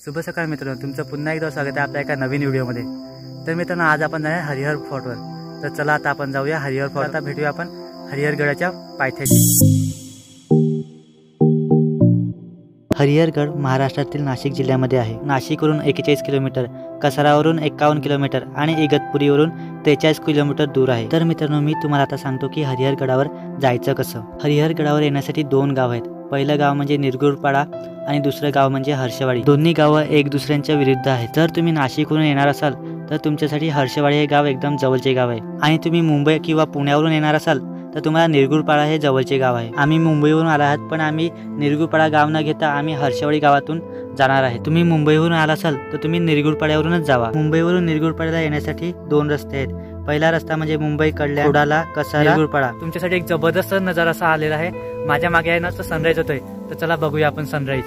शुभ सकाळ मित्रांनो, तुमचं पुन्हा एकदा स्वागत आहे आपल्या एका नवीन व्हिडिओमध्ये। तर मित्रांनो, आज आपण जाणार हरिहर फोर्टवर। तर चला आता आपण जाऊया हरिहर फोर्ट। आता भेटूया आपण हरिहरगडाच्या पायथ्याशी। हरिहरगड महाराष्ट्रातील नाशिक जिल्ह्यामध्ये आहे। नाशिकवरून 41 किलोमीटर, कसारावरून 51 किलोमीटर आणि इगतपुरीवरून 43 किलोमीटर दूर आहे। तर मित्रांनो, मी तुम्हाला आता सांगतो की हरिहरगडावर जायचं कसं। हरिहरगडावर येण्यासाठी दोन गाव आहेत। पहिलं गाव म्हणजे निरगुडपाडा आणि दुसरं गाव म्हणजे हर्षवाडी। दोन्ही गावं एक दुसऱ्यांच्या विरुद्ध आहेत। जर तुम्ही नाशिकवरून येणार असाल तर तुमच्यासाठी हर्षवाडी हे गाव एकदम जवळचे गाव आहे, आणि तुम्ही मुंबई किंवा पुण्यावरून येणार असाल तर तुम्हाला निरगुडपाडा हे जवळचे गाव आहे। आम्ही मुंबईवरून आला आहात, पण आम्ही निरगुडपाडा गाव न घेता आम्ही हर्षवाडी गावातून जाणार आहे। तुम्ही मुंबईवरून आला असाल तर तुम्ही निरगुडपाड्यावरूनच जावा। मुंबईवरून निरगुडपाड्याला येण्यासाठी दोन रस्ते आहेत। पहिला रस्ता म्हणजे मुंबई कल्याण, कोडाला, कसारा, निरगुडपाडा। तुमच्यासाठी एक जबरदस्त नजारा असा आलेला आहे। माझ्या मागे आहे ना, तो सनराइज होतोय। तर चला बघूया आपण सनराइज।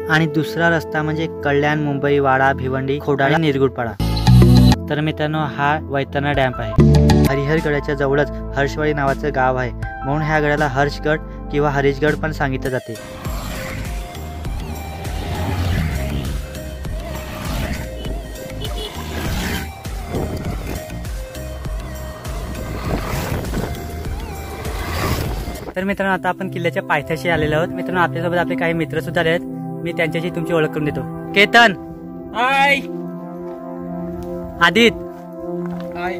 आणि दुसरा रस्ता म्हणजे कल्याण, मुंबई, वाडा, भिवंडी, खोडाळा, निरगुडपाडा। तर मित्रांनो, हा वैतरणा डॅम्प आहे। हरिहरगडाच्या जवळच हर्षवाडी नावाचं गाव आहे, म्हणून ह्या गडाला हर्षगड किंवा हरीशगड पण सांगितलं जाते। तर मित्रांनो, आता आपण किल्ल्याच्या पायथ्याशी आलेलो आहोत। मित्रांनो, आपल्यासोबत आपले काही मित्र सुद्धा आले आहेत। मी त्यांच्याशी तुमची ओळख करून देतो। केतन, हाय। आदित, हाय।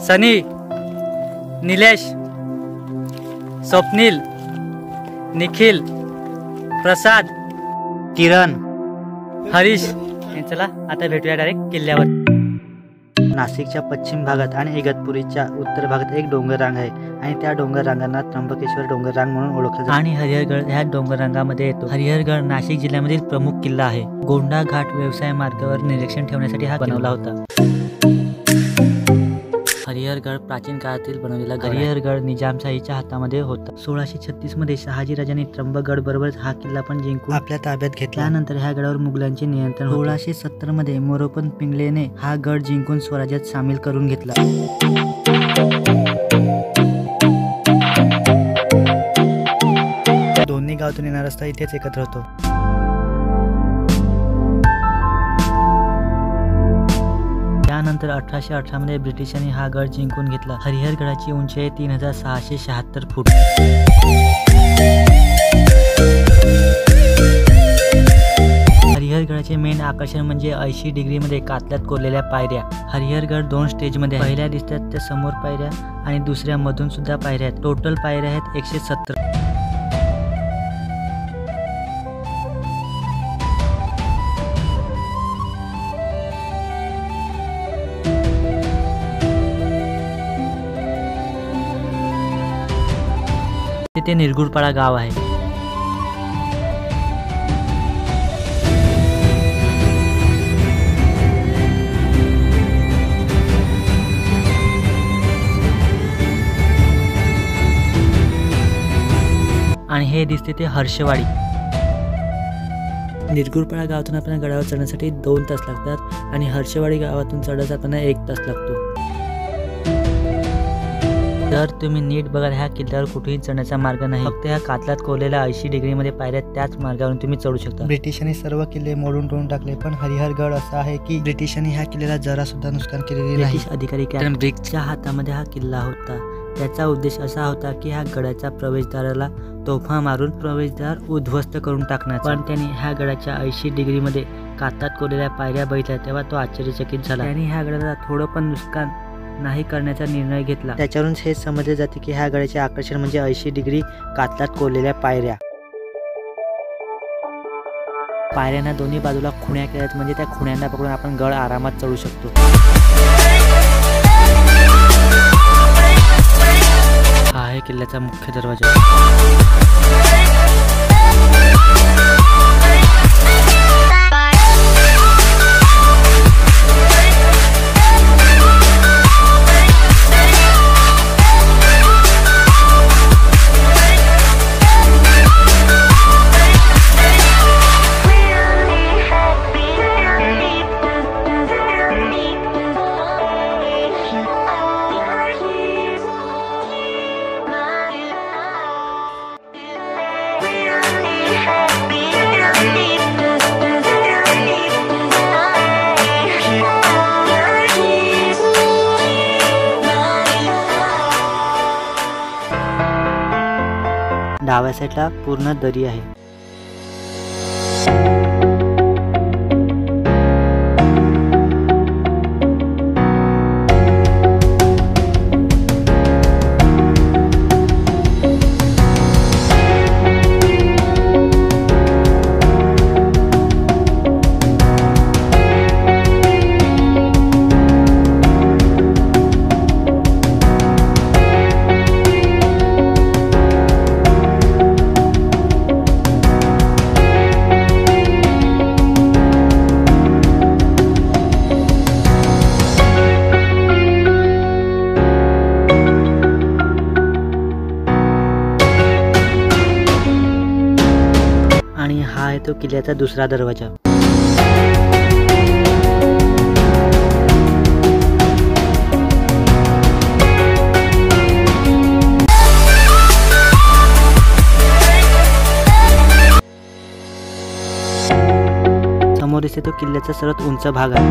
सनी, निलेश, स्वप्नील, निखिल, प्रसाद, किरण, हरीश। चला आता भेटूया डायरेक्ट किल्ल्यावर। नाशिकच्या पश्चिम भागात आणि इगतपुरीच्या उत्तर भागात एक डोंगर रांग आहे, आणि त्या डोंगर रांगांना त्र्यंबकेश्वर डोंगर रांग म्हणून ओळखलं जातं। आणि हरिहरगड ह्या डोंगर रांगामध्ये येतो। हरिहरगड नाशिक जिल्ह्यामधील प्रमुख किल्ला आहे। गोंडा घाट व्यवसाय मार्गावर निरीक्षण ठेवण्यासाठी हा बनवला होता। हरिहरगड प्राचीन काळातील बनवलेला हरिहरगड निजामशाहीच्या हातामध्ये होता। 1636 मध्ये शहाजी राजांनी त्र्यंबकगड बरोबरच हा किल्ला पण जिंकून आपल्या ताब्यात घेतला। त्यानंतर ह्या गडावर मुघलांचे नियंत्रण 1670 मध्ये मोरोपंत पिंगलेने हा गड जिंकून स्वराज्यात सामील करून घेतला। दोन्ही गावातून येणारा रस्ता इथेच एकत्र होतो। त्यानंतर 1818 मध्ये ब्रिटिशांनी हा गड जिंकून घेतला। हरिहरगडाची उंची आहे 3676 फूट। हरिहरगडाचे मेन आकर्षण म्हणजे 80 डिग्री मध्ये कातल्यात कोरलेल्या पायऱ्या। हरिहरगड 2 स्टेज मध्ये, पहिल्या दिसतात त्या समोर पायऱ्या आणि दुसऱ्या मधून सुद्धा पायऱ्या आहेत। टोटल पायऱ्या आहेत 170। ते निरगुडपाडा गाव आहे। आणि हे दिसते ते हर्षवाडी। निरगुडपाडा गावातून आपल्याला गडावर चढण्यासाठी 2 तास लागतात, आणि हर्षवाडी गावातून चढण्यासाठी आपल्याला 1 तास लागतो। जर तुम्ही नीट बघाल, ह्या किल्ल्यावर कुठेही चढण्याचा मार्ग नाही, फक्त ह्या कातल्यात कोरलेल्या 80 डिग्री मध्ये पायऱ्या, त्याच मार्गावरून तुम्ही चढू शकता। ब्रिटिशांनी सर्व किल्ले मोडून तोडून टाकले, पण हरिहरगड असा आहे की ब्रिटिशांनी ह्या किल्ल्याला जरा सुद्धा नुकसान केलेले नाही। ब्रिटिश अधिकारी कॅप्टन ब्रिग्सच्या हातामध्ये हा किल्ला होता। त्याचा उद्देश असा होता की ह्या गडाच्या प्रवेशद्वाराला तोफा मारून प्रवेशद्वार उद्ध्वस्त करून टाकण्याचा। पण त्यांनी ह्या गडाच्या 80 डिग्री मध्ये कातल्यात कोरलेल्या पायऱ्या बघितल्या तेव्हा तो आश्चर्यचकित झाला। त्यांनी ह्या गडाला थोडं पण नुकसान नाही करण्याचा निर्णय घेतला। त्याच्यावरूनच हे समजले जाते की ह्या गडाचे आकर्षण म्हणजे 80 डिग्री कातल्यात कोरलेल्या पायऱ्या। पायऱ्यांना दोन्ही बाजूला खुण्या केल्यात, म्हणजे त्या खुण्यांना पकडून आपण गड आरामात चढू शकतो। हा आहे किल्ल्याचा मुख्य दरवाजा। डाव्या साईडला पूर्ण दरी आहे. आणि हा आहे तो किल्ल्याचा दुसरा दरवाजा. समोर दिसते तो किल्ल्याचा सर्वात उंच भाग आहे.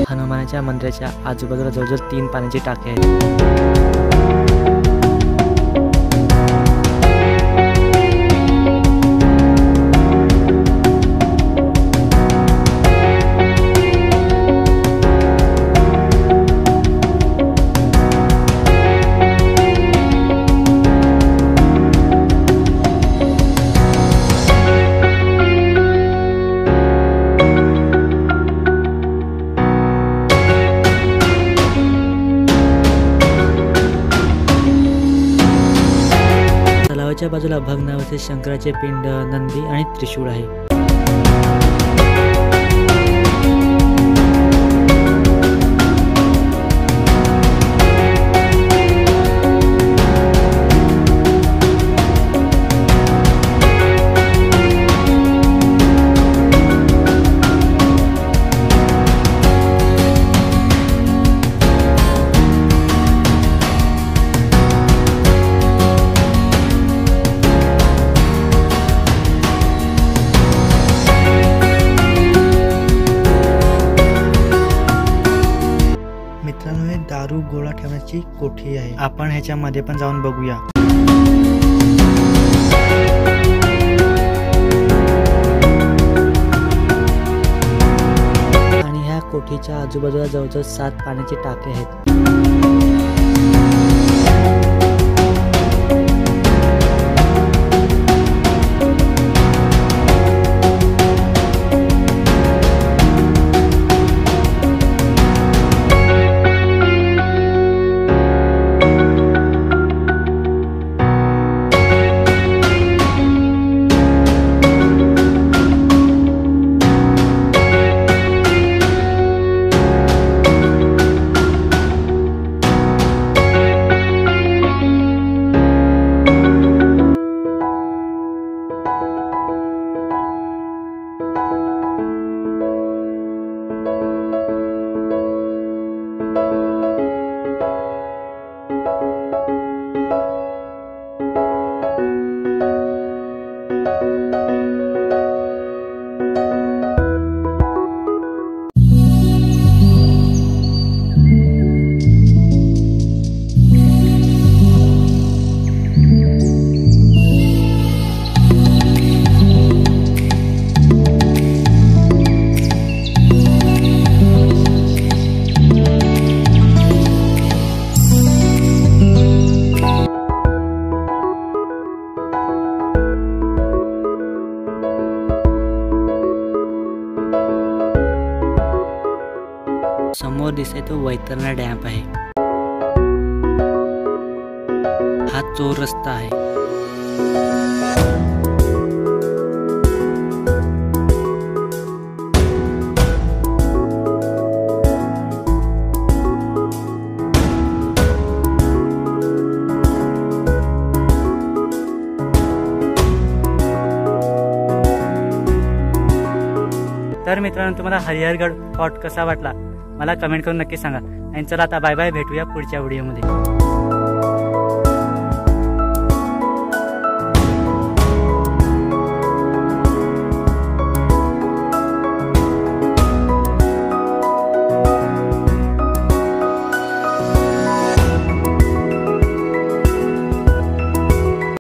हनुमानाच्या मंदिराच्या आजूबाजूला जवळजवळ 3 पाण्याची टाके आहेत. तलावाच्या बाजूला भग्नावशेष शंकराचे पिंड, नंदी आणि त्रिशूळ आहे. मित्रांनो, हे दारू गोळा ठेवण्याची कोठी आहे. आपण ह्याच्यामध्ये पण जाऊन बघूया. आणि ह्या कोठीच्या आजूबाजूला जवळजवळ 7 पाण्याचे टाके आहेत. समोर दिसते तो वैतरणा डॅम आहे. हा चोर रस्ता आहे. तर मित्रांनो, तुम्हाला हरिहरगड फोर्ट कसा वाटला मला कमेंट करून नक्की सांगा. आणि चला आता बाय बाय, भेटूया पुढच्या व्हिडिओमध्ये.